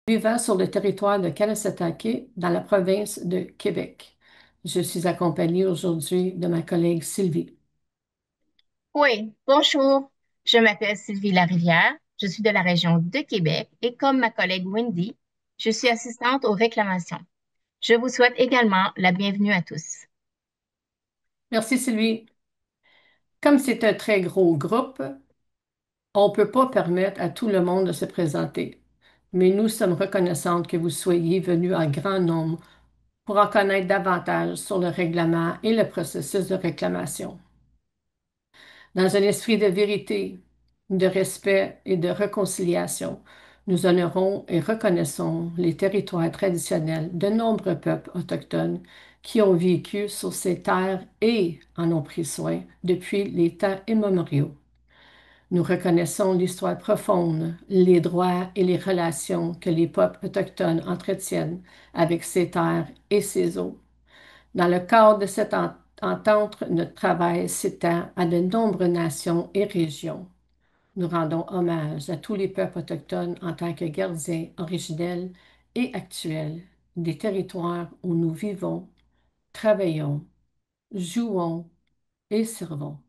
Vivant sur le territoire de Kanesatake, dans la province de Québec. Je suis accompagnée aujourd'hui de ma collègue Sylvie. Oui, bonjour. Je m'appelle Sylvie Larivière. Je suis de la région de Québec et comme ma collègue Wendy, je suis assistante aux réclamations. Je vous souhaite également la bienvenue à tous. Merci Sylvie. Comme c'est un très gros groupe, on ne peut pas permettre à tout le monde de se présenter. Mais nous sommes reconnaissantes que vous soyez venus en grand nombre pour en connaître davantage sur le règlement et le processus de réclamation. Dans un esprit de vérité, de respect et de réconciliation, nous honorons et reconnaissons les territoires traditionnels de nombreux peuples autochtones qui ont vécu sur ces terres et en ont pris soin depuis les temps immémoriaux. Nous reconnaissons l'histoire profonde, les droits et les relations que les peuples autochtones entretiennent avec ces terres et ces eaux. Dans le cadre de cette entente, notre travail s'étend à de nombreuses nations et régions. Nous rendons hommage à tous les peuples autochtones en tant que gardiens originels et actuels des territoires où nous vivons, travaillons, jouons et servons.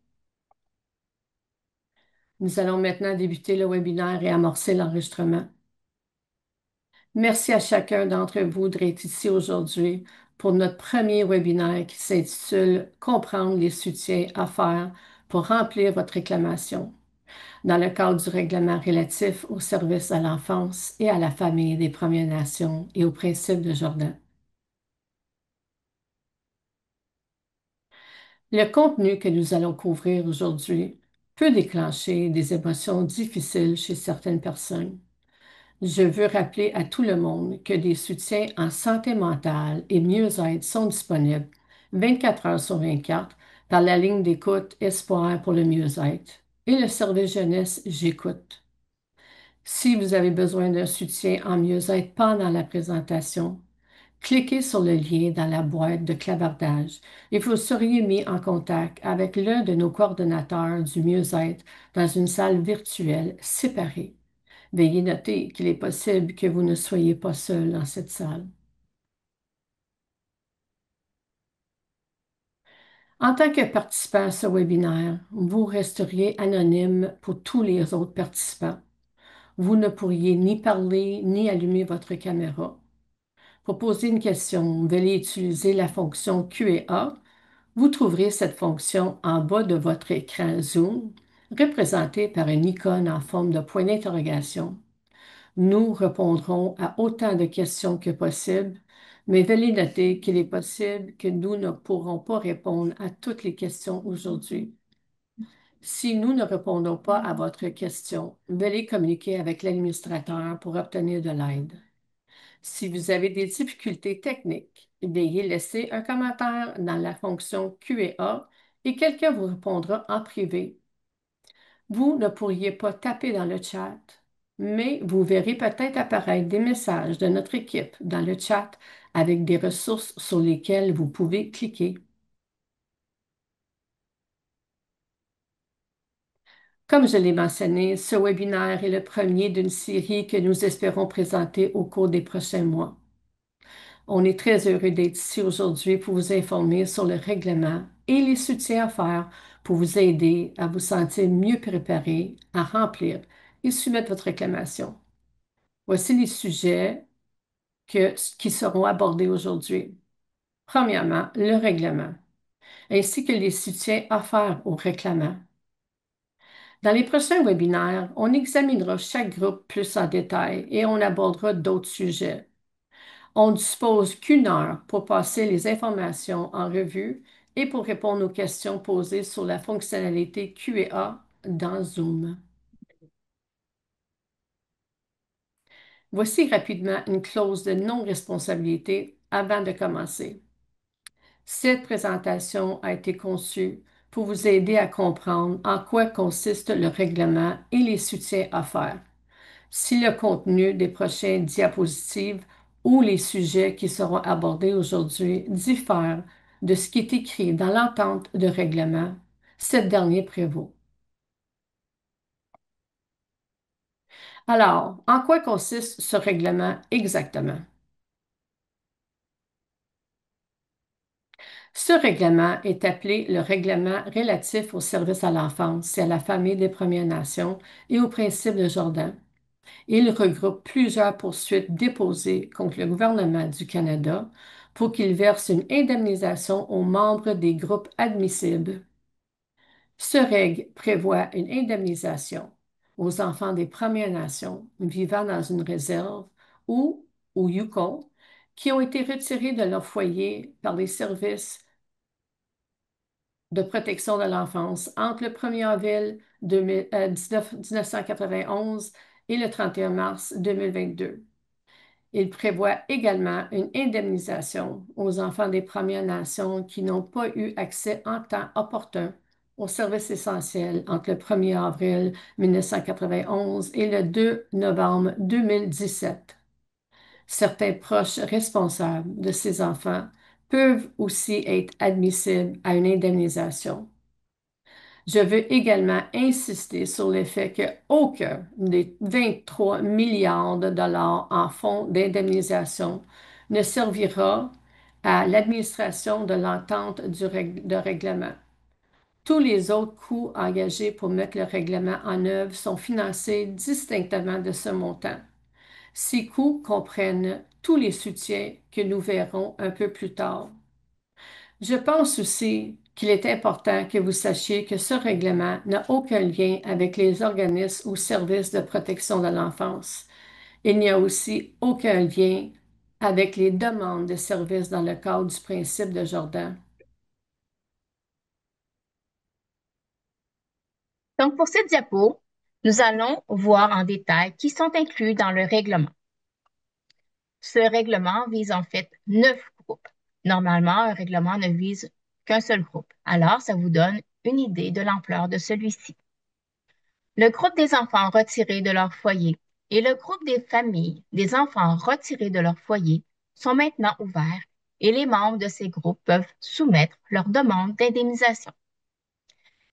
Nous allons maintenant débuter le webinaire et amorcer l'enregistrement. Merci à chacun d'entre vous d'être ici aujourd'hui pour notre premier webinaire qui s'intitule Comprendre les soutiens à faire pour remplir votre réclamation dans le cadre du règlement relatif aux services à l'enfance et à la famille des Premières Nations et aux principes de Jordan. Le contenu que nous allons couvrir aujourd'hui peut déclencher des émotions difficiles chez certaines personnes. Je veux rappeler à tout le monde que des soutiens en santé mentale et mieux-être sont disponibles 24 heures sur 24 par la ligne d'écoute Espoir pour le mieux-être et le service jeunesse J'écoute. Si vous avez besoin d'un soutien en mieux-être pendant la présentation, cliquez sur le lien dans la boîte de clavardage et vous seriez mis en contact avec l'un de nos coordonnateurs du mieux-être dans une salle virtuelle séparée. Veuillez noter qu'il est possible que vous ne soyez pas seul dans cette salle. En tant que participant à ce webinaire, vous resteriez anonyme pour tous les autres participants. Vous ne pourriez ni parler ni allumer votre caméra. Pour poser une question, veuillez utiliser la fonction Q&A. Vous trouverez cette fonction en bas de votre écran Zoom, représentée par une icône en forme de point d'interrogation. Nous répondrons à autant de questions que possible, mais veuillez noter qu'il est possible que nous ne pourrons pas répondre à toutes les questions aujourd'hui. Si nous ne répondons pas à votre question, veuillez communiquer avec l'administrateur pour obtenir de l'aide. Si vous avez des difficultés techniques, veuillez laisser un commentaire dans la fonction Q&A et quelqu'un vous répondra en privé. Vous ne pourriez pas taper dans le chat, mais vous verrez peut-être apparaître des messages de notre équipe dans le chat avec des ressources sur lesquelles vous pouvez cliquer. Comme je l'ai mentionné, ce webinaire est le premier d'une série que nous espérons présenter au cours des prochains mois. On est très heureux d'être ici aujourd'hui pour vous informer sur le règlement et les soutiens à faire pour vous aider à vous sentir mieux préparé à remplir et soumettre votre réclamation. Voici les sujets qui seront abordés aujourd'hui. Premièrement, le règlement, ainsi que les soutiens offerts au réclamant. Dans les prochains webinaires, on examinera chaque groupe plus en détail et on abordera d'autres sujets. On ne dispose qu'une heure pour passer les informations en revue et pour répondre aux questions posées sur la fonctionnalité Q&A dans Zoom. Voici rapidement une clause de non-responsabilité avant de commencer. Cette présentation a été conçue pour vous aider à comprendre en quoi consiste le règlement et les soutiens offerts. Si le contenu des prochaines diapositives ou les sujets qui seront abordés aujourd'hui diffèrent de ce qui est écrit dans l'entente de règlement, cette dernière prévaut. Alors, en quoi consiste ce règlement exactement? Ce règlement est appelé le règlement relatif aux services à l'enfance et à la famille des Premières Nations et aux principes de Jordan. Il regroupe plusieurs poursuites déposées contre le gouvernement du Canada pour qu'il verse une indemnisation aux membres des groupes admissibles. Ce règle prévoit une indemnisation aux enfants des Premières Nations vivant dans une réserve ou au Yukon qui ont été retirés de leur foyer par les services de protection de l'enfance entre le 1er avril 1991 et le 31 mars 2022. Il prévoit également une indemnisation aux enfants des Premières Nations qui n'ont pas eu accès en temps opportun aux services essentiels entre le 1er avril 1991 et le 2 novembre 2017. Certains proches responsables de ces enfants peuvent aussi être admissibles à une indemnisation. Je veux également insister sur le fait qu'aucun des 23 milliards de dollars en fonds d'indemnisation ne servira à l'administration de l'entente de règlement. Tous les autres coûts engagés pour mettre le règlement en œuvre sont financés distinctement de ce montant. Ces coûts comprennent tous les soutiens que nous verrons un peu plus tard. Je pense aussi qu'il est important que vous sachiez que ce règlement n'a aucun lien avec les organismes ou services de protection de l'enfance. Il n'y a aussi aucun lien avec les demandes de services dans le cadre du principe de Jordan. Donc, pour cette diapo, nous allons voir en détail qui sont inclus dans le règlement. Ce règlement vise en fait 9 groupes. Normalement, un règlement ne vise qu'un seul groupe. Alors, ça vous donne une idée de l'ampleur de celui-ci. Le groupe des enfants retirés de leur foyer et le groupe des familles des enfants retirés de leur foyer sont maintenant ouverts et les membres de ces groupes peuvent soumettre leur demande d'indemnisation.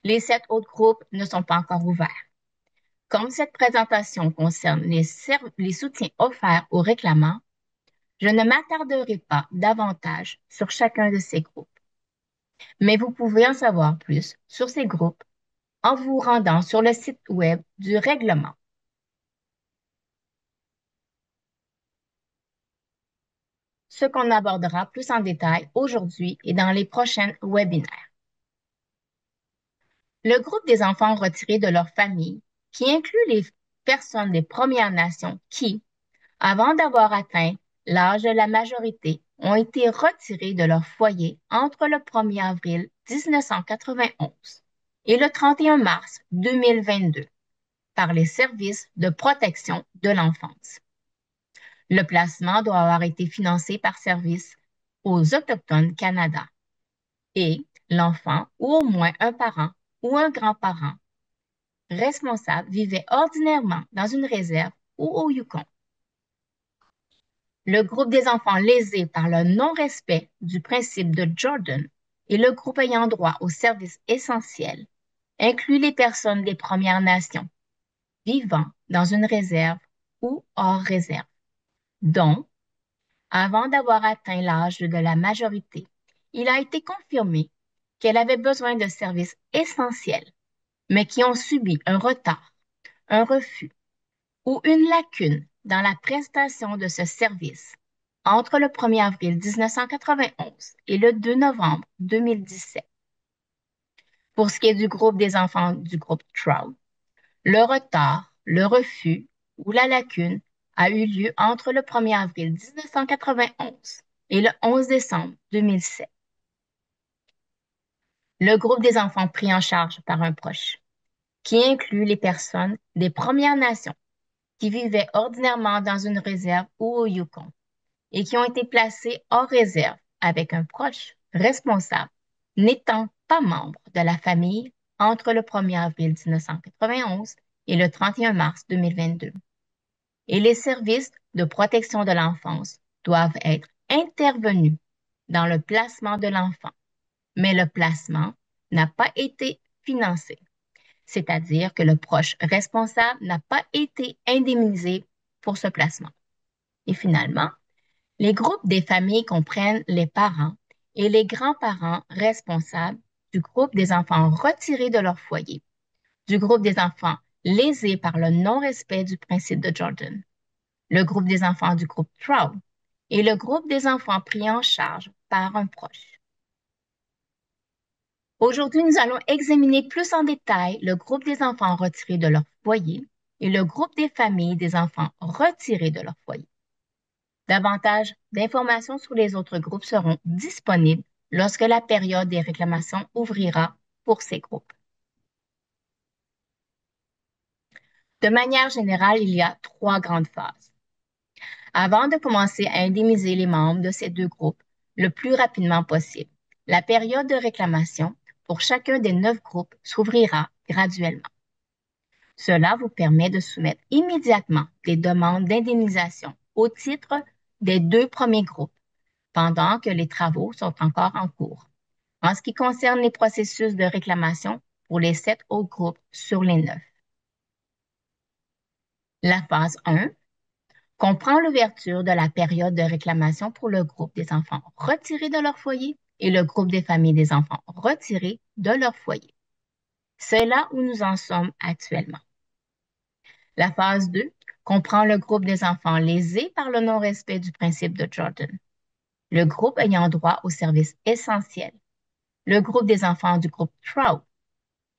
Les 7 autres groupes ne sont pas encore ouverts. Comme cette présentation concerne les soutiens offerts aux réclamants, je ne m'attarderai pas davantage sur chacun de ces groupes, mais vous pouvez en savoir plus sur ces groupes en vous rendant sur le site web du règlement. Ce qu'on abordera plus en détail aujourd'hui et dans les prochains webinaires. Le groupe des enfants retirés de leur famille, qui inclut les personnes des Premières Nations qui, avant d'avoir atteint l'âge de la majorité, ont été retirés de leur foyer entre le 1er avril 1991 et le 31 mars 2022 par les services de protection de l'enfance. Le placement doit avoir été financé par Service aux Autochtones Canada et l'enfant ou au moins un parent ou un grand-parent responsable vivait ordinairement dans une réserve ou au Yukon. Le groupe des enfants lésés par le non-respect du principe de Jordan et le groupe ayant droit aux services essentiels inclut les personnes des Premières Nations vivant dans une réserve ou hors réserve, dont, avant d'avoir atteint l'âge de la majorité, il a été confirmé qu'elle avait besoin de services essentiels, mais qui ont subi un retard, un refus ou une lacune dans la prestation de ce service entre le 1er avril 1991 et le 2 novembre 2017. Pour ce qui est du groupe des enfants du groupe Trout, le retard, le refus ou la lacune a eu lieu entre le 1er avril 1991 et le 11 décembre 2007. Le groupe des enfants pris en charge par un proche, qui inclut les personnes des Premières Nations qui vivaient ordinairement dans une réserve ou au Yukon et qui ont été placés hors réserve avec un proche responsable n'étant pas membre de la famille entre le 1er avril 1991 et le 31 mars 2022. Et les services de protection de l'enfance doivent être intervenus dans le placement de l'enfant, mais le placement n'a pas été financé. c'est-à-dire que le proche responsable n'a pas été indemnisé pour ce placement. Et finalement, les groupes des familles comprennent les parents et les grands-parents responsables du groupe des enfants retirés de leur foyer, du groupe des enfants lésés par le non-respect du principe de Jordan, le groupe des enfants du groupe Trout et le groupe des enfants pris en charge par un proche. Aujourd'hui, nous allons examiner plus en détail le groupe des enfants retirés de leur foyer et le groupe des familles des enfants retirés de leur foyer. Davantage d'informations sur les autres groupes seront disponibles lorsque la période des réclamations ouvrira pour ces groupes. De manière générale, il y a trois grandes phases. Avant de commencer à indemniser les membres de ces deux groupes le plus rapidement possible, la période de réclamation pour chacun des 9 groupes s'ouvrira graduellement. Cela vous permet de soumettre immédiatement des demandes d'indemnisation au titre des 2 premiers groupes pendant que les travaux sont encore en cours. En ce qui concerne les processus de réclamation pour les 7 autres groupes sur les 9. La phase 1 comprend l'ouverture de la période de réclamation pour le groupe des enfants retirés de leur foyer et le groupe des familles des enfants retirés de leur foyer. C'est là où nous en sommes actuellement. La phase 2 comprend le groupe des enfants lésés par le non-respect du principe de Jordan, le groupe ayant droit aux services essentiels, le groupe des enfants du groupe Trout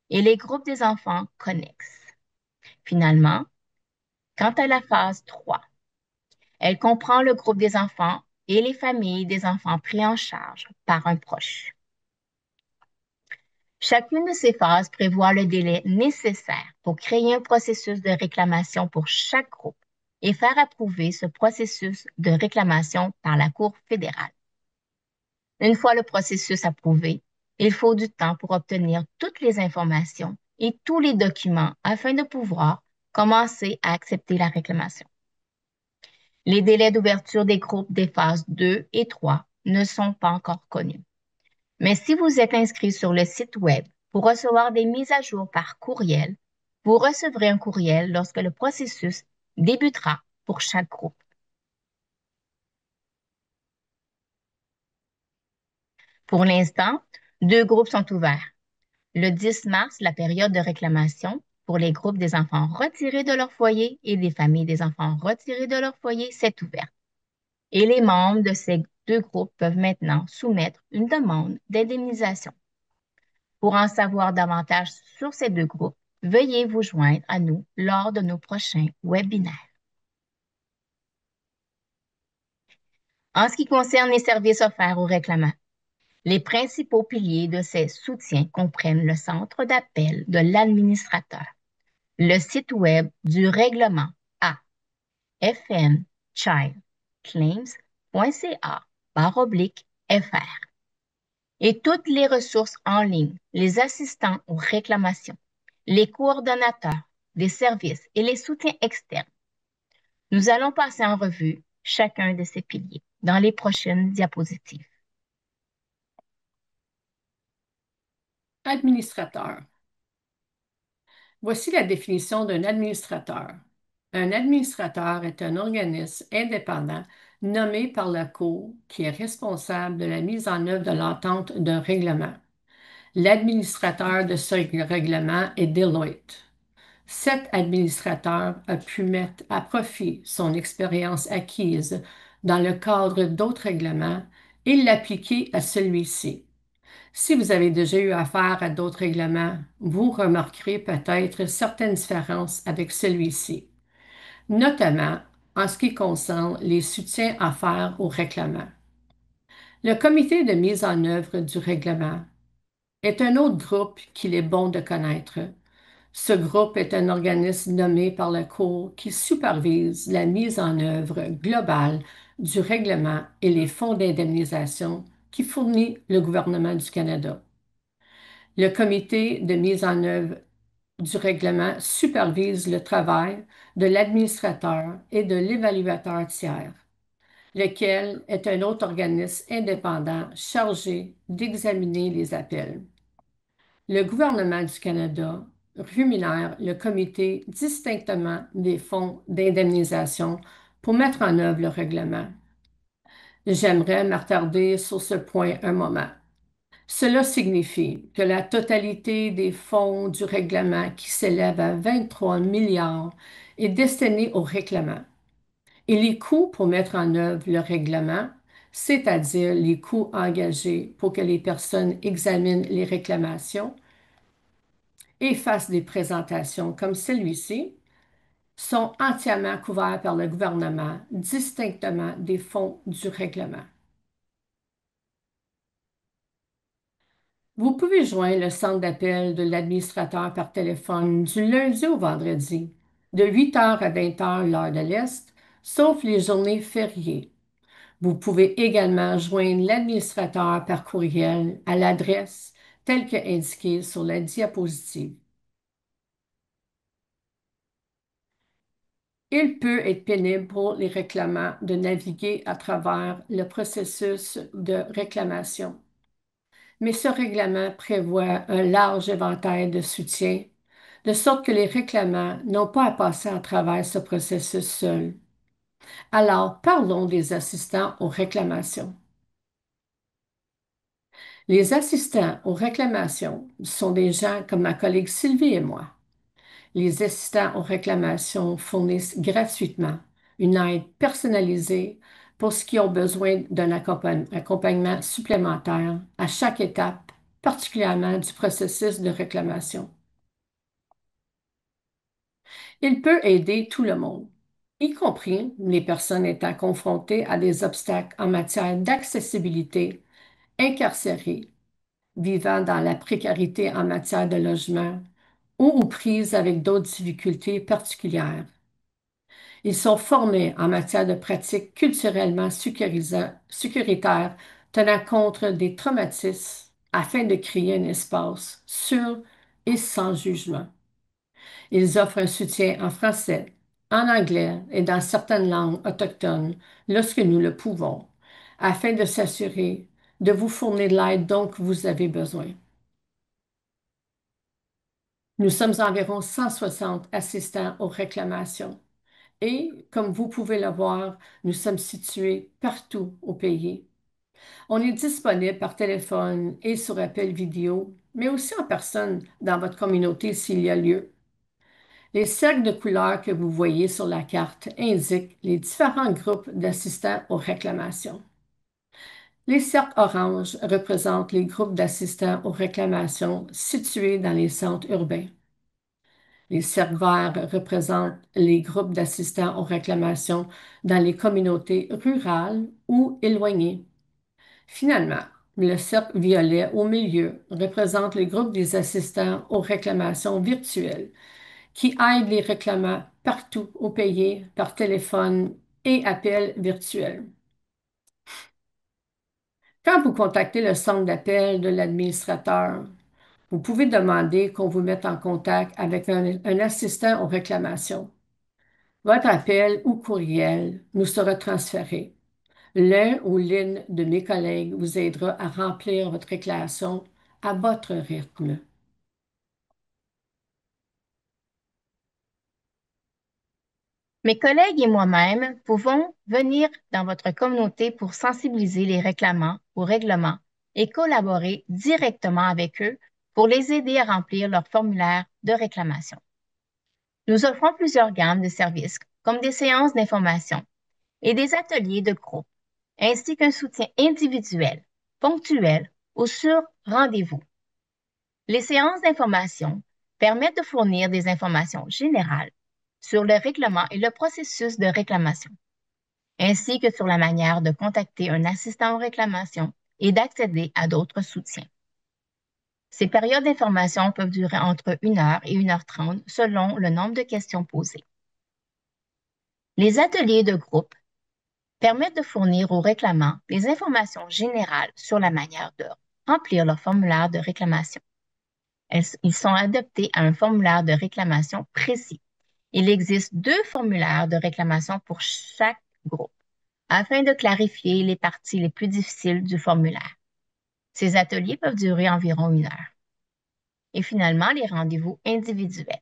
et les groupes des enfants connexes. Finalement, quant à la phase 3, elle comprend le groupe des enfants et les familles des enfants pris en charge par un proche. Chacune de ces phases prévoit le délai nécessaire pour créer un processus de réclamation pour chaque groupe et faire approuver ce processus de réclamation par la Cour fédérale. Une fois le processus approuvé, il faut du temps pour obtenir toutes les informations et tous les documents afin de pouvoir commencer à accepter la réclamation. Les délais d'ouverture des groupes des phases 2 et 3 ne sont pas encore connus. Mais si vous êtes inscrit sur le site Web pour recevoir des mises à jour par courriel, vous recevrez un courriel lorsque le processus débutera pour chaque groupe. Pour l'instant, 2 groupes sont ouverts. Le 10 mars, la période de réclamation pour les groupes des enfants retirés de leur foyer et des familles des enfants retirés de leur foyer s'est ouverte. Et les membres de ces 2 groupes peuvent maintenant soumettre une demande d'indemnisation. Pour en savoir davantage sur ces 2 groupes, veuillez vous joindre à nous lors de nos prochains webinaires. En ce qui concerne les services offerts aux réclamants, les principaux piliers de ces soutiens comprennent le centre d'appel de l'administrateur, le site Web du règlement à fnchildclaims.ca/fr et toutes les ressources en ligne, les assistants aux réclamations, les coordonnateurs des services et les soutiens externes. Nous allons passer en revue chacun de ces piliers dans les prochaines diapositives. Administrateur. Voici la définition d'un administrateur. Un administrateur est un organisme indépendant nommé par la Cour qui est responsable de la mise en œuvre de l'entente d'un règlement. L'administrateur de ce règlement est Deloitte. Cet administrateur a pu mettre à profit son expérience acquise dans le cadre d'autres règlements et l'appliquer à celui-ci. Si vous avez déjà eu affaire à d'autres règlements, vous remarquerez peut-être certaines différences avec celui-ci, notamment en ce qui concerne les soutiens à faire au règlement. Le comité de mise en œuvre du règlement est un autre groupe qu'il est bon de connaître. Ce groupe est un organisme nommé par la Cour qui supervise la mise en œuvre globale du règlement et les fonds d'indemnisation qui fournit le gouvernement du Canada. Le comité de mise en œuvre du règlement supervise le travail de l'administrateur et de l'évaluateur tiers, lequel est un autre organisme indépendant chargé d'examiner les appels. Le gouvernement du Canada rémunère le comité distinctement des fonds d'indemnisation pour mettre en œuvre le règlement. J'aimerais m'attarder sur ce point un moment. Cela signifie que la totalité des fonds du règlement, qui s'élève à 23 milliards, est destinée au règlement. Et les coûts pour mettre en œuvre le règlement, c'est-à-dire les coûts engagés pour que les personnes examinent les réclamations et fassent des présentations comme celui-ci, sont entièrement couverts par le gouvernement, distinctement des fonds du règlement. Vous pouvez joindre le centre d'appel de l'administrateur par téléphone du lundi au vendredi, de 8 heures à 20 heures l'heure de l'Est, sauf les journées fériées. Vous pouvez également joindre l'administrateur par courriel à l'adresse telle que indiquée sur la diapositive. Il peut être pénible pour les réclamants de naviguer à travers le processus de réclamation, mais ce règlement prévoit un large éventail de soutien, de sorte que les réclamants n'ont pas à passer à travers ce processus seuls. Alors, parlons des assistants aux réclamations. Les assistants aux réclamations sont des gens comme ma collègue Sylvie et moi. Les assistants aux réclamations fournissent gratuitement une aide personnalisée pour ceux qui ont besoin d'un accompagnement supplémentaire à chaque étape, particulièrement du processus de réclamation. Il peut aider tout le monde, y compris les personnes étant confrontées à des obstacles en matière d'accessibilité, incarcérées, vivant dans la précarité en matière de logement ou prises avec d'autres difficultés particulières. Ils sont formés en matière de pratiques culturellement sécuritaires tenant compte des traumatismes afin de créer un espace sûr et sans jugement. Ils offrent un soutien en français, en anglais et dans certaines langues autochtones lorsque nous le pouvons, afin de s'assurer de vous fournir l'aide dont vous avez besoin. Nous sommes environ 160 assistants aux réclamations et, comme vous pouvez le voir, nous sommes situés partout au pays. On est disponible par téléphone et sur appel vidéo, mais aussi en personne dans votre communauté s'il y a lieu. Les cercles de couleurs que vous voyez sur la carte indiquent les différents groupes d'assistants aux réclamations. Les cercles oranges représentent les groupes d'assistants aux réclamations situés dans les centres urbains. Les cercles verts représentent les groupes d'assistants aux réclamations dans les communautés rurales ou éloignées. Finalement, le cercle violet au milieu représente le groupe des assistants aux réclamations virtuelles qui aident les réclamants partout au pays par téléphone et appel virtuel. Quand vous contactez le centre d'appel de l'administrateur, vous pouvez demander qu'on vous mette en contact avec un assistant aux réclamations. Votre appel ou courriel nous sera transféré. L'un ou l'une de mes collègues vous aidera à remplir votre réclamation à votre rythme. Mes collègues et moi-même pouvons venir dans votre communauté pour sensibiliser les réclamants au règlement et collaborer directement avec eux pour les aider à remplir leur formulaire de réclamation. Nous offrons plusieurs gammes de services comme des séances d'information et des ateliers de groupe, ainsi qu'un soutien individuel, ponctuel ou sur rendez-vous. Les séances d'information permettent de fournir des informations générales sur le règlement et le processus de réclamation, ainsi que sur la manière de contacter un assistant aux réclamations et d'accéder à d'autres soutiens. Ces périodes d'information peuvent durer entre 1 heure et 1 heure 30 selon le nombre de questions posées. Les ateliers de groupe permettent de fournir aux réclamants des informations générales sur la manière de remplir leur formulaire de réclamation. Ils sont adaptés à un formulaire de réclamation précis. Il existe 2 formulaires de réclamation pour chaque groupe afin de clarifier les parties les plus difficiles du formulaire. Ces ateliers peuvent durer environ 1 heure. et finalement les rendez-vous individuels.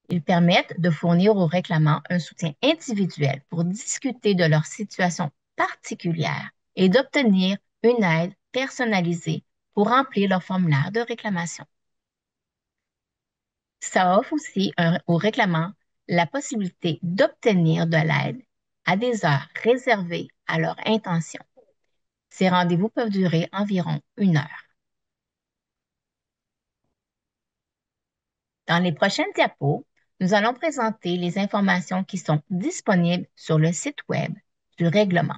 Ils permettent de fournir aux réclamants un soutien individuel pour discuter de leur situation particulière et d'obtenir une aide personnalisée pour remplir leur formulaire de réclamation. Ça offre aussi aux réclamants la possibilité d'obtenir de l'aide à des heures réservées à leur intention. Ces rendez-vous peuvent durer environ 1 heure. Dans les prochaines diapos, nous allons présenter les informations qui sont disponibles sur le site Web du règlement.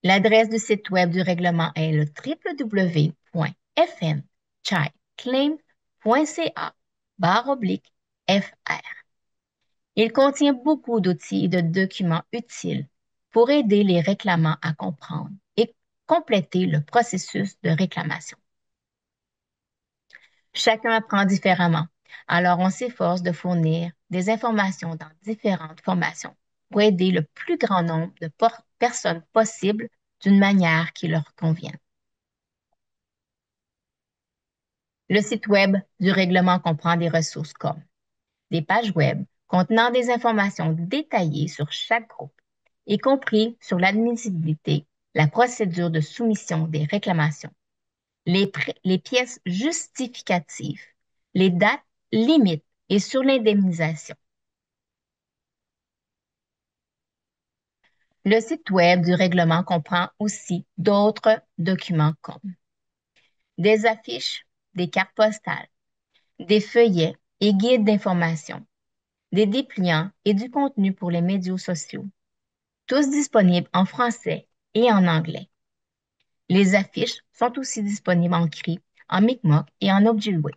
L'adresse du site Web du règlement est le www.fnchildclaim.ca/fr. Il contient beaucoup d'outils et de documents utiles pour aider les réclamants à comprendre et compléter le processus de réclamation. Chacun apprend différemment, alors on s'efforce de fournir des informations dans différentes formations pour aider le plus grand nombre de personnes possible d'une manière qui leur convienne. Le site Web du règlement comprend des ressources comme des pages Web contenant des informations détaillées sur chaque groupe, y compris sur l'admissibilité, la procédure de soumission des réclamations, les pièces justificatives, les dates limites et sur l'indemnisation. Le site Web du règlement comprend aussi d'autres documents comme des affiches, des cartes postales, des feuillets et guides d'information, des dépliants et du contenu pour les médias sociaux, tous disponibles en français et en anglais. Les affiches sont aussi disponibles en cri, en Mi'kmaq et en Ojibwe.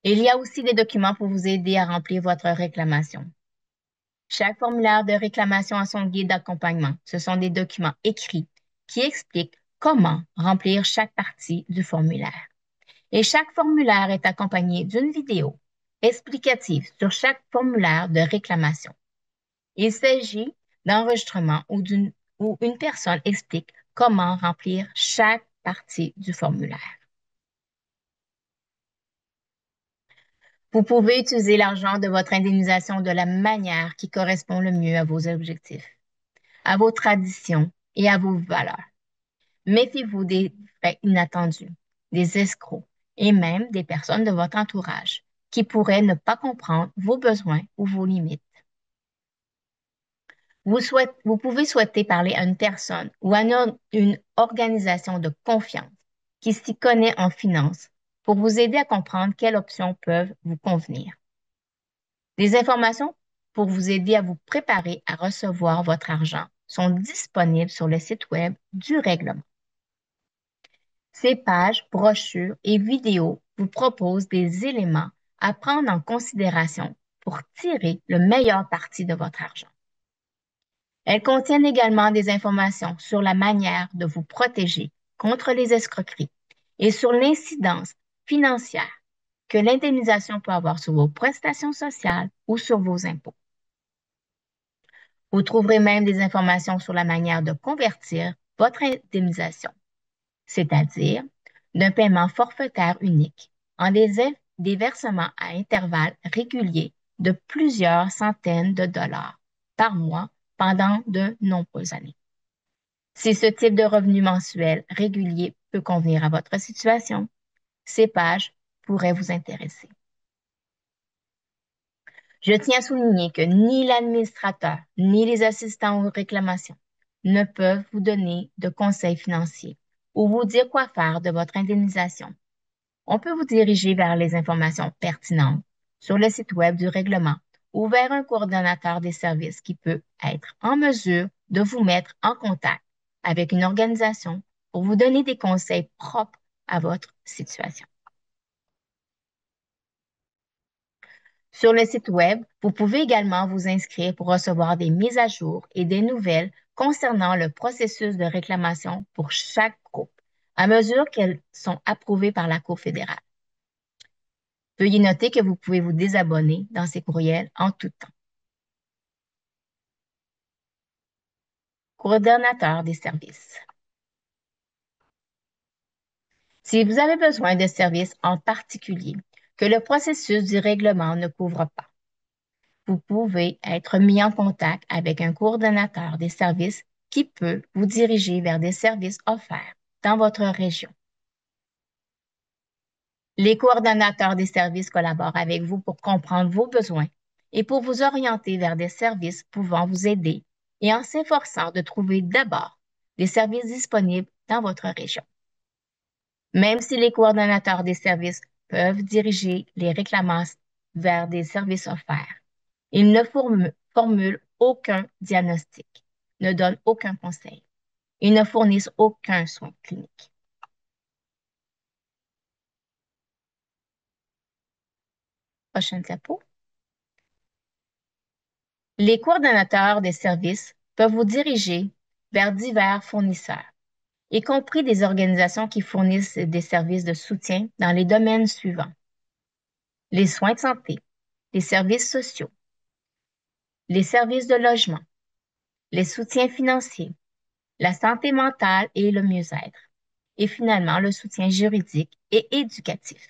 Il y a aussi des documents pour vous aider à remplir votre réclamation. Chaque formulaire de réclamation a son guide d'accompagnement. Ce sont des documents écrits qui expliquent comment remplir chaque partie du formulaire. Et chaque formulaire est accompagné d'une vidéo explicative sur chaque formulaire de réclamation. Il s'agit d'enregistrements où une personne explique comment remplir chaque partie du formulaire. Vous pouvez utiliser l'argent de votre indemnisation de la manière qui correspond le mieux à vos objectifs, à vos traditions et à vos valeurs. Méfiez-vous des frais inattendus, des escrocs et même des personnes de votre entourage qui pourraient ne pas comprendre vos besoins ou vos limites. Vous pouvez souhaiter parler à une personne ou à une organisation de confiance qui s'y connaît en finance pour vous aider à comprendre quelles options peuvent vous convenir. Des informations pour vous aider à vous préparer à recevoir votre argent sont disponibles sur le site Web du règlement. Ces pages, brochures et vidéos vous proposent des éléments à prendre en considération pour tirer le meilleur parti de votre argent. Elles contiennent également des informations sur la manière de vous protéger contre les escroqueries et sur l'incidence financière que l'indemnisation peut avoir sur vos prestations sociales ou sur vos impôts. Vous trouverez même des informations sur la manière de convertir votre indemnisation, c'est-à-dire d'un paiement forfaitaire unique en des versements à intervalles réguliers de plusieurs centaines de dollars par mois pendant de nombreuses années. Si ce type de revenu mensuel régulier peut convenir à votre situation, ces pages pourraient vous intéresser. Je tiens à souligner que ni l'administrateur ni les assistants aux réclamations ne peuvent vous donner de conseils financiers ou vous dire quoi faire de votre indemnisation. On peut vous diriger vers les informations pertinentes sur le site Web du règlement ou vers un coordonnateur des services qui peut être en mesure de vous mettre en contact avec une organisation pour vous donner des conseils propres à votre situation. Sur le site Web, vous pouvez également vous inscrire pour recevoir des mises à jour et des nouvelles concernant le processus de réclamation pour chaque groupe, à mesure qu'elles sont approuvées par la Cour fédérale. Veuillez noter que vous pouvez vous désabonner dans ces courriels en tout temps. coordonnateur des services. Si vous avez besoin de services en particulier que le processus du règlement ne couvre pas, vous pouvez être mis en contact avec un coordonnateur des services qui peut vous diriger vers des services offerts dans votre région. Les coordonnateurs des services collaborent avec vous pour comprendre vos besoins et pour vous orienter vers des services pouvant vous aider et en s'efforçant de trouver d'abord des services disponibles dans votre région. Même si les coordonnateurs des services peuvent diriger les réclamants vers des services offerts, ils ne formulent aucun diagnostic, ne donnent aucun conseil et ne fournissent aucun soin clinique. Prochaine diapo. Les coordonnateurs des services peuvent vous diriger vers divers fournisseurs, y compris des organisations qui fournissent des services de soutien dans les domaines suivants: les soins de santé, les services sociaux, les services de logement, les soutiens financiers, la santé mentale et le mieux-être, et finalement le soutien juridique et éducatif.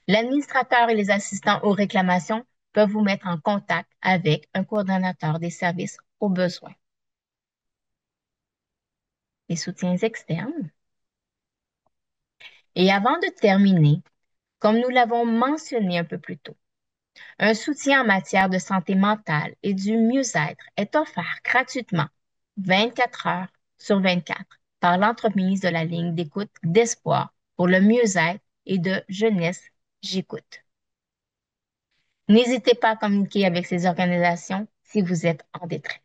L'administrateur et les assistants aux réclamations peuvent vous mettre en contact avec un coordonnateur des services au besoin. Les soutiens externes. Et avant de terminer, comme nous l'avons mentionné un peu plus tôt, un soutien en matière de santé mentale et du mieux-être est offert gratuitement 24 heures sur 24 par l'entremise de la ligne d'écoute d'espoir pour le mieux-être et de jeunesse J'écoute. N'hésitez pas à communiquer avec ces organisations si vous êtes en détresse.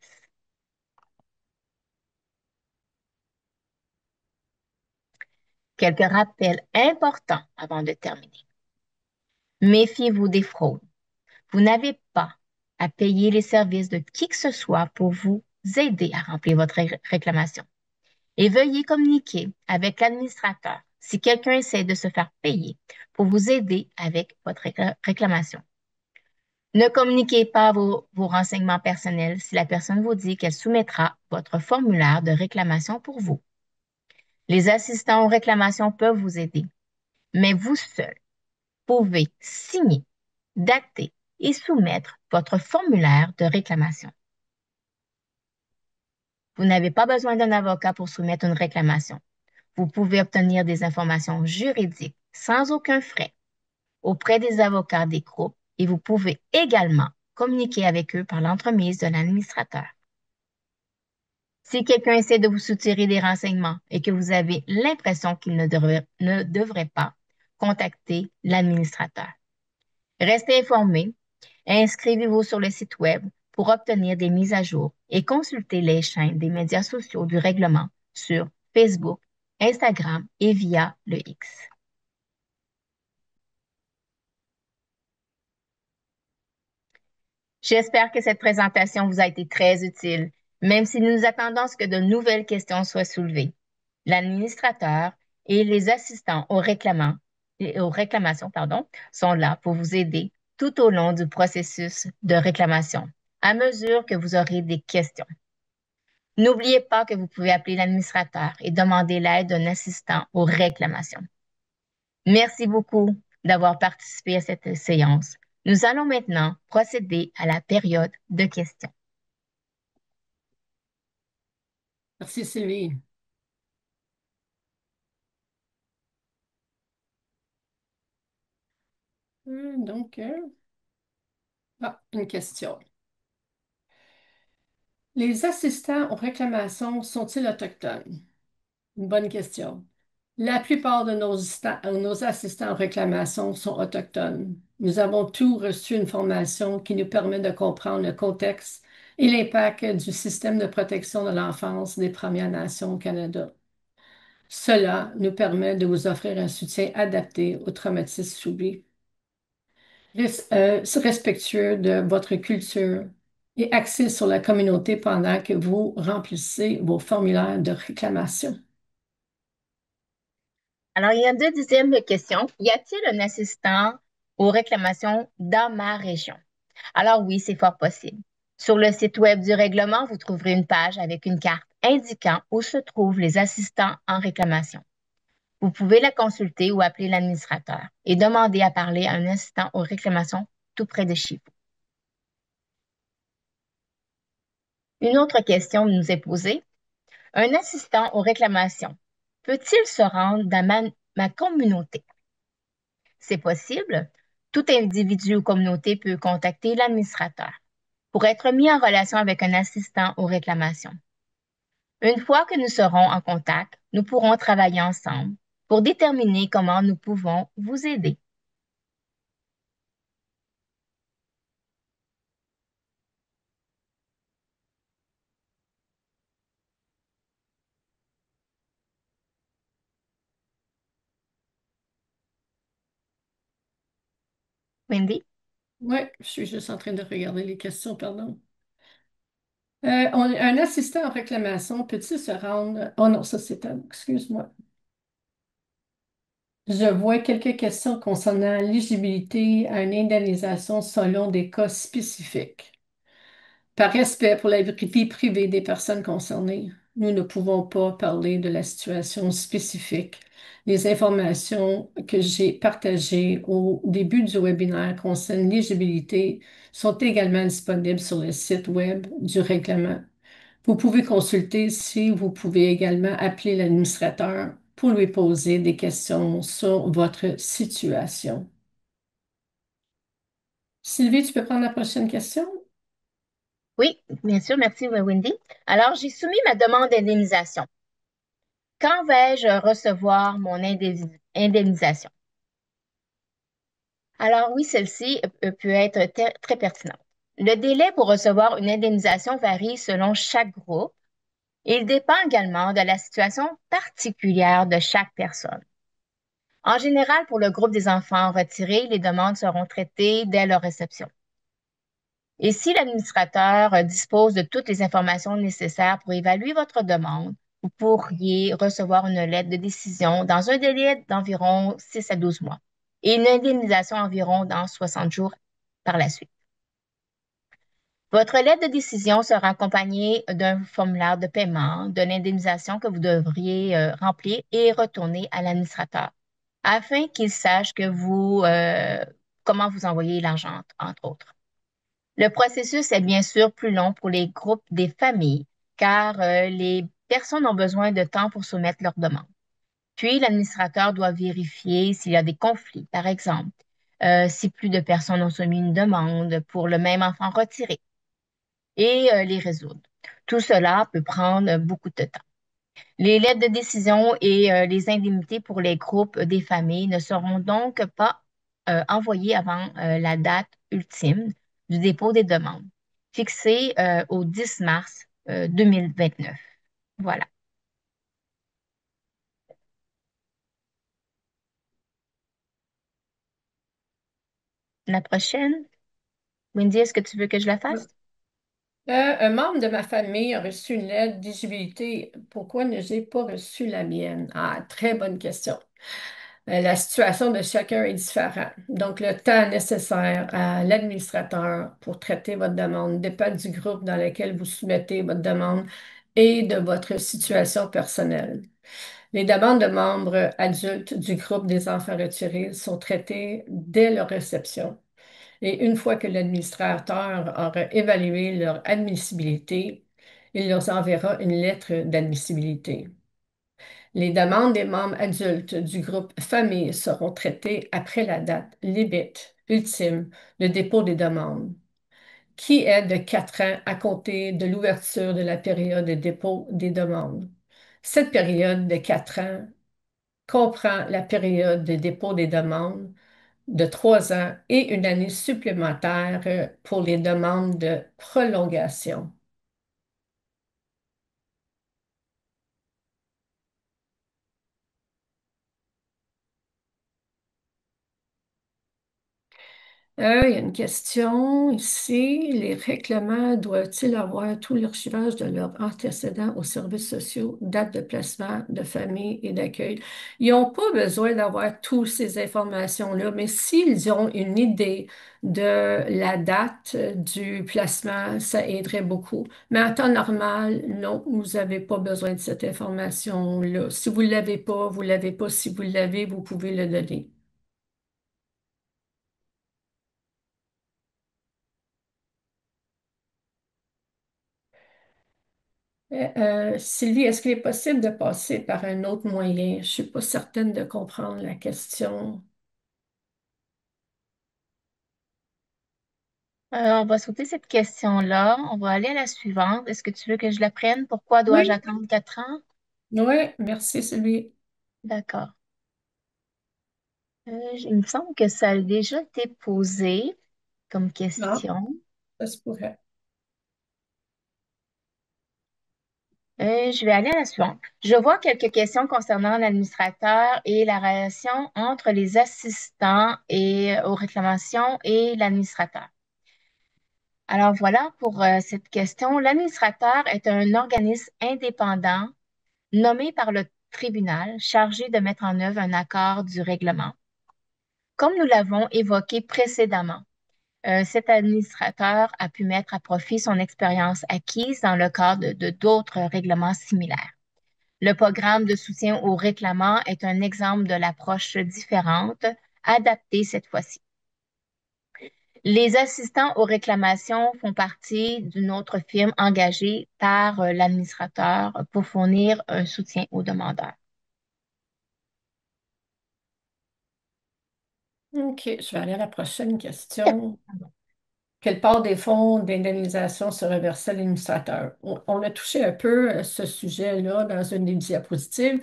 Quelques rappels importants avant de terminer. Méfiez-vous des fraudes. Vous n'avez pas à payer les services de qui que ce soit pour vous aider à remplir votre réclamation. Et veuillez communiquer avec l'administrateur si quelqu'un essaie de se faire payer pour vous aider avec votre réclamation. Ne communiquez pas vos renseignements personnels si la personne vous dit qu'elle soumettra votre formulaire de réclamation pour vous. Les assistants aux réclamations peuvent vous aider, mais vous seul pouvez signer, dater et soumettre votre formulaire de réclamation. Vous n'avez pas besoin d'un avocat pour soumettre une réclamation. Vous pouvez obtenir des informations juridiques sans aucun frais auprès des avocats des groupes et vous pouvez également communiquer avec eux par l'entremise de l'administrateur. Si quelqu'un essaie de vous soutirer des renseignements et que vous avez l'impression qu'il ne devrait pas, contactez l'administrateur. Restez informé et inscrivez-vous sur le site Web pour obtenir des mises à jour et consulter les chaînes des médias sociaux du règlement sur Facebook, Instagram et via le X. J'espère que cette présentation vous a été très utile, même si nous attendons à ce que de nouvelles questions soient soulevées. L'administrateur et les assistants aux réclamations, sont là pour vous aider tout au long du processus de réclamation, à mesure que vous aurez des questions. N'oubliez pas que vous pouvez appeler l'administrateur et demander l'aide d'un assistant aux réclamations. Merci beaucoup d'avoir participé à cette séance. Nous allons maintenant procéder à la période de questions. Merci, Sylvie. Donc, une question. Les assistants aux réclamations sont-ils autochtones? Une bonne question. La plupart de nos assistants aux réclamations sont autochtones. Nous avons tous reçu une formation qui nous permet de comprendre le contexte et l'impact du système de protection de l'enfance des Premières Nations au Canada. Cela nous permet de vous offrir un soutien adapté aux traumatismes subis, respectueux de votre culture et axé sur la communauté pendant que vous remplissez vos formulaires de réclamation. Alors, il y a deux deuxièmes questions. Y a-t-il un assistant aux réclamations dans ma région? Alors oui, c'est fort possible. Sur le site Web du règlement, vous trouverez une page avec une carte indiquant où se trouvent les assistants en réclamation. Vous pouvez la consulter ou appeler l'administrateur et demander à parler à un assistant aux réclamations tout près de chez vous. Une autre question nous est posée. Un assistant aux réclamations peut-il se rendre dans ma communauté? C'est possible. Tout individu ou communauté peut contacter l'administrateur pour être mis en relation avec un assistant aux réclamations. Une fois que nous serons en contact, nous pourrons travailler ensemble pour déterminer comment nous pouvons vous aider. Wendy? Oui, je suis juste en train de regarder les questions, pardon. Un assistant en réclamation peut-il se rendre... Oh non, ça c'est un... Excuse-moi. Je vois quelques questions concernant l'éligibilité à une indemnisation selon des cas spécifiques. Par respect pour la vie privée des personnes concernées, nous ne pouvons pas parler de la situation spécifique. Les informations que j'ai partagées au début du webinaire concernant l'éligibilité sont également disponibles sur le site web du règlement. Vous pouvez consulter si vous pouvez également appeler l'administrateur pour lui poser des questions sur votre situation. Sylvie, tu peux prendre la prochaine question? Oui, bien sûr, merci Wendy. Alors, j'ai soumis ma demande d'indemnisation. Quand vais-je recevoir mon indemnisation? Alors oui, celle-ci peut être très pertinente. Le délai pour recevoir une indemnisation varie selon chaque groupe et il dépend également de la situation particulière de chaque personne. En général, pour le groupe des enfants retirés, les demandes seront traitées dès leur réception. Et si l'administrateur dispose de toutes les informations nécessaires pour évaluer votre demande, vous pourriez recevoir une lettre de décision dans un délai d'environ 6 à 12 mois et une indemnisation environ dans 60 jours par la suite. Votre lettre de décision sera accompagnée d'un formulaire de paiement de l'indemnisation que vous devriez remplir et retourner à l'administrateur afin qu'il sache comment vous envoyez l'argent, entre autres. Le processus est bien sûr plus long pour les groupes des familles, car les personnes ont besoin de temps pour soumettre leurs demandes. Puis, l'administrateur doit vérifier s'il y a des conflits, par exemple, si plus de personnes ont soumis une demande pour le même enfant retiré, et les résoudre. Tout cela peut prendre beaucoup de temps. Les lettres de décision et les indemnités pour les groupes des familles ne seront donc pas envoyées avant la date ultime du dépôt des demandes, fixée au 10 mars 2029. Voilà. La prochaine. Wendy, est-ce que tu veux que je la fasse? Un membre de ma famille a reçu une lettre d'éligibilité. Pourquoi ne j'ai pas reçu la mienne? Ah, très bonne question. La situation de chacun est différente. Donc, le temps nécessaire à l'administrateur pour traiter votre demande dépend du groupe dans lequel vous soumettez votre demande et de votre situation personnelle. Les demandes de membres adultes du groupe des enfants retirés sont traitées dès leur réception. Et une fois que l'administrateur aura évalué leur admissibilité, il leur enverra une lettre d'admissibilité. Les demandes des membres adultes du groupe famille seront traitées après la date limite ultime de dépôt des demandes, qui est de 4 ans à compter de l'ouverture de la période de dépôt des demandes. Cette période de 4 ans comprend la période de dépôt des demandes de 3 ans et une année supplémentaire pour les demandes de prolongation. Il y a une question ici. Les réclamants doivent-ils avoir tout l'archivage de leurs antécédents aux services sociaux, date de placement, de famille et d'accueil? Ils n'ont pas besoin d'avoir toutes ces informations-là, mais s'ils ont une idée de la date du placement, ça aiderait beaucoup. Mais en temps normal, non, vous n'avez pas besoin de cette information-là. Si vous ne l'avez pas, vous ne l'avez pas. Si vous l'avez, vous pouvez le donner. Sylvie, est-ce qu'il est possible de passer par un autre moyen? Je ne suis pas certaine de comprendre la question. On va sauter cette question-là. On va aller à la suivante. Est-ce que tu veux que je la prenne? Pourquoi dois-je Oui, attendre 4 ans? oui, merci Sylvie. D'accord. Il me semble que ça a déjà été posé comme Non, question. ça se pourrait. Je vais aller à la suivante. Je vois quelques questions concernant l'administrateur et la relation entre les assistants et aux réclamations et l'administrateur. Alors voilà pour cette question. L'administrateur est un organisme indépendant nommé par le tribunal chargé de mettre en œuvre un accord du règlement. Comme nous l'avons évoqué précédemment, cet administrateur a pu mettre à profit son expérience acquise dans le cadre de d'autres règlements similaires. Le programme de soutien aux réclamants est un exemple de l'approche différente, adaptée cette fois-ci. Les assistants aux réclamations font partie d'une autre firme engagée par l'administrateur pour fournir un soutien aux demandeurs. OK, je vais aller à la prochaine question. Quelle part des fonds d'indemnisation sera versée à l'administrateur? On a touché un peu ce sujet-là dans une des diapositives,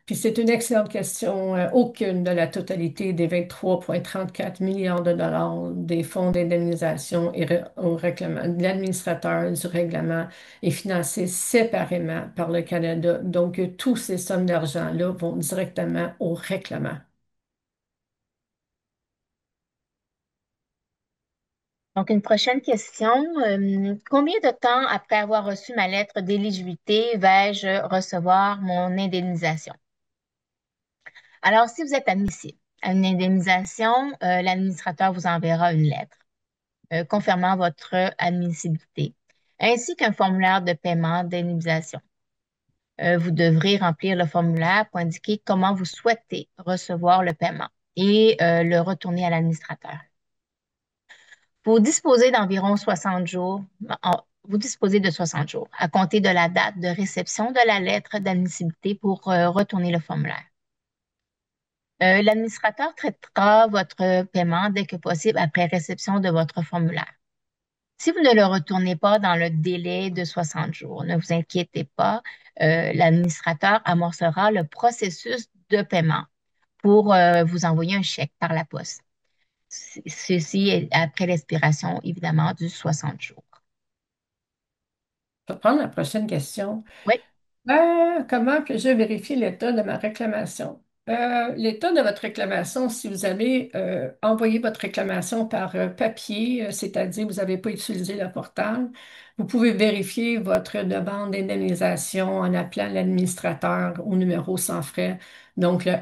puis c'est une excellente question. Aucune de la totalité des 23,34 milliards de dollars des fonds d'indemnisation au règlement. L'administrateur du règlement est financé séparément par le Canada. Donc, tous ces sommes d'argent-là vont directement au règlement. Donc, une prochaine question. Combien de temps après avoir reçu ma lettre d'éligibilité vais-je recevoir mon indemnisation? Alors, si vous êtes admissible à une indemnisation, l'administrateur vous enverra une lettre confirmant votre admissibilité, ainsi qu'un formulaire de paiement d'indemnisation. Vous devrez remplir le formulaire pour indiquer comment vous souhaitez recevoir le paiement et le retourner à l'administrateur. Vous disposez d'environ 60 jours, vous disposez de 60 jours à compter de la date de réception de la lettre d'admissibilité pour retourner le formulaire. L'administrateur traitera votre paiement dès que possible après réception de votre formulaire. Si vous ne le retournez pas dans le délai de 60 jours, ne vous inquiétez pas, l'administrateur amorcera le processus de paiement pour vous envoyer un chèque par la poste. Ceci est après l'expiration, évidemment, du 60 jours. Je vais prendre la prochaine question. Oui. Comment puis-je vérifier l'état de ma réclamation? L'état de votre réclamation, si vous avez envoyé votre réclamation par papier, c'est-à-dire vous n'avez pas utilisé le portal, vous pouvez vérifier votre demande d'indemnisation en appelant l'administrateur au numéro sans frais, donc le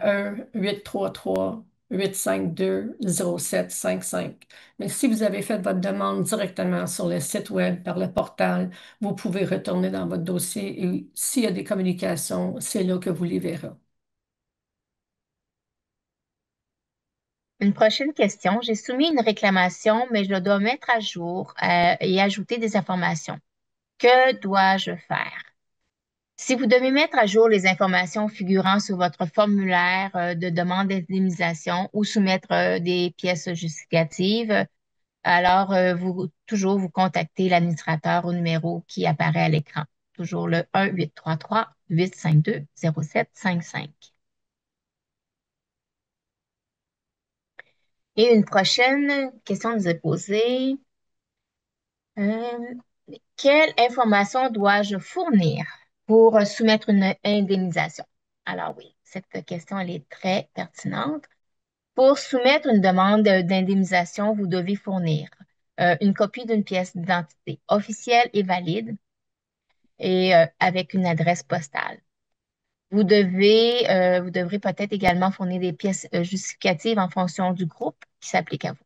1-833-852-0755. Mais si vous avez fait votre demande directement sur le site web par le portal, vous pouvez retourner dans votre dossier et s'il y a des communications, c'est là que vous les verrez. Une prochaine question. J'ai soumis une réclamation, mais je dois mettre à jour et ajouter des informations. Que dois-je faire? Si vous devez mettre à jour les informations figurant sur votre formulaire de demande d'indemnisation ou soumettre des pièces justificatives, alors toujours vous contactez l'administrateur au numéro qui apparaît à l'écran. Toujours le 1-833-852-0755. Et une prochaine question nous est posée. Euh, quelle information dois-je fournir pour soumettre une indemnisation? Alors oui, cette question, elle est très pertinente. Pour soumettre une demande d'indemnisation, vous devez fournir une copie d'une pièce d'identité officielle et valide et avec une adresse postale. Vous devrez peut-être également fournir des pièces justificatives en fonction du groupe qui s'applique à vous.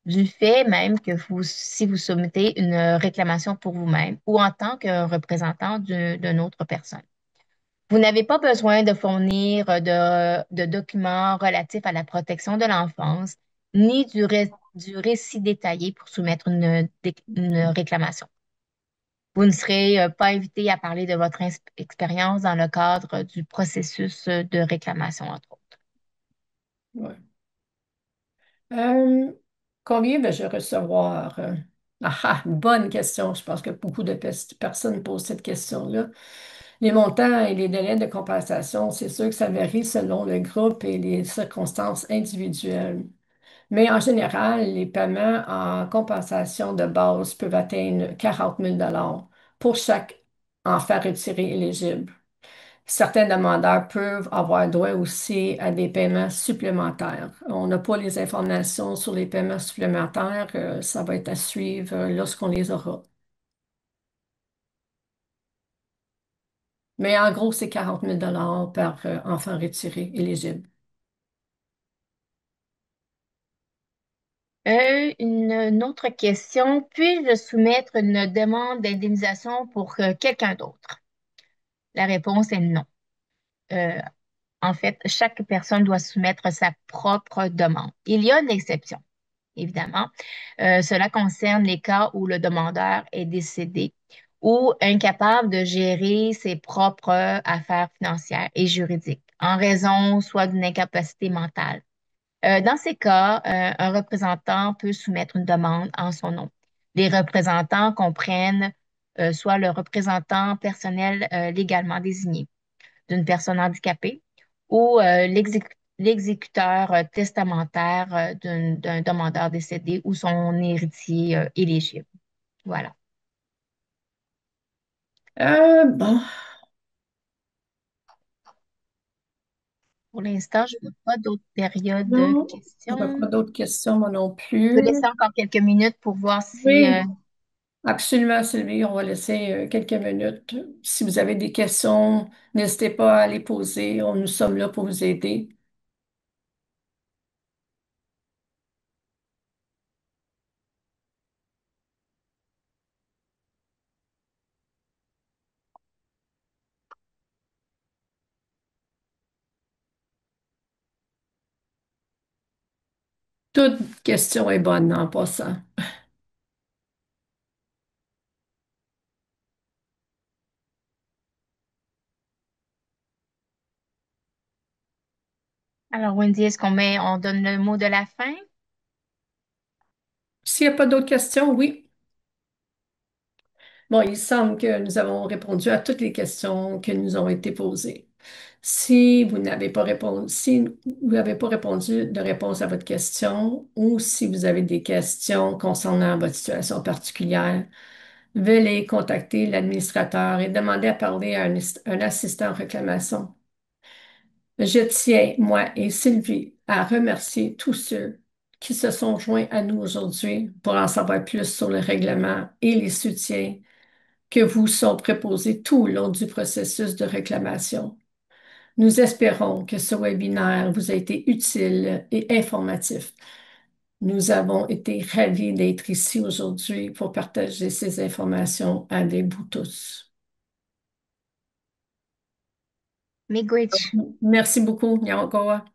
Du fait même que si vous soumettez une réclamation pour vous-même ou en tant que représentant d'une autre personne. Vous n'avez pas besoin de fournir de documents relatifs à la protection de l'enfance, ni du récit détaillé pour soumettre une réclamation. Vous ne serez pas invité à parler de votre expérience dans le cadre du processus de réclamation, entre autres. Ouais. Euh, Combien vais-je recevoir? Bonne question. Je pense que beaucoup de personnes posent cette question-là. Les montants et les délais de compensation, c'est sûr que ça varie selon le groupe et les circonstances individuelles. Mais en général, les paiements en compensation de base peuvent atteindre 40 000 pour chaque enfant retiré éligible. Certains demandeurs peuvent avoir droit aussi à des paiements supplémentaires. On n'a pas les informations sur les paiements supplémentaires. Ça va être à suivre lorsqu'on les aura. Mais en gros, c'est 40 000 par enfant retiré éligible. Une autre question. Puis-je soumettre une demande d'indemnisation pour quelqu'un d'autre? La réponse est non. Euh, En fait, chaque personne doit soumettre sa propre demande. Il y a une exception, évidemment. Cela concerne les cas où le demandeur est décédé ou incapable de gérer ses propres affaires financières et juridiques en raison soit d'une incapacité mentale. Dans ces cas, un représentant peut soumettre une demande en son nom. Les représentants comprennent soit le représentant personnel légalement désigné d'une personne handicapée ou l'exécuteur testamentaire d'un demandeur décédé ou son héritier éligible. Voilà. Bon, Pour l'instant, je n'ai pas d'autres périodes de non, je n'ai questions. pas d'autres questions, moi non Je vais laisser plus. encore quelques minutes pour voir si... Oui, absolument, Sylvie. On va laisser quelques minutes. Si vous avez des questions, n'hésitez pas à les poser. Nous sommes là pour vous aider. Toute question est bonne en passant. Alors, Wendy, on donne le mot de la fin? S'il n'y a pas d'autres questions, oui. Bon, il semble que nous avons répondu à toutes les questions qui nous ont été posées. Si vous n'avez pas répondu de réponse à votre question ou si vous avez des questions concernant votre situation particulière, veuillez contacter l'administrateur et demander à parler à un assistant en réclamation. Je tiens, moi et Sylvie, à remercier tous ceux qui se sont joints à nous aujourd'hui pour en savoir plus sur le règlement et les soutiens que vous sont proposés tout au long du processus de réclamation. Nous espérons que ce webinaire vous a été utile et informatif. Nous avons été ravis d'être ici aujourd'hui pour partager ces informations avec vous tous. Miigwech. Merci beaucoup, Nyaokoa.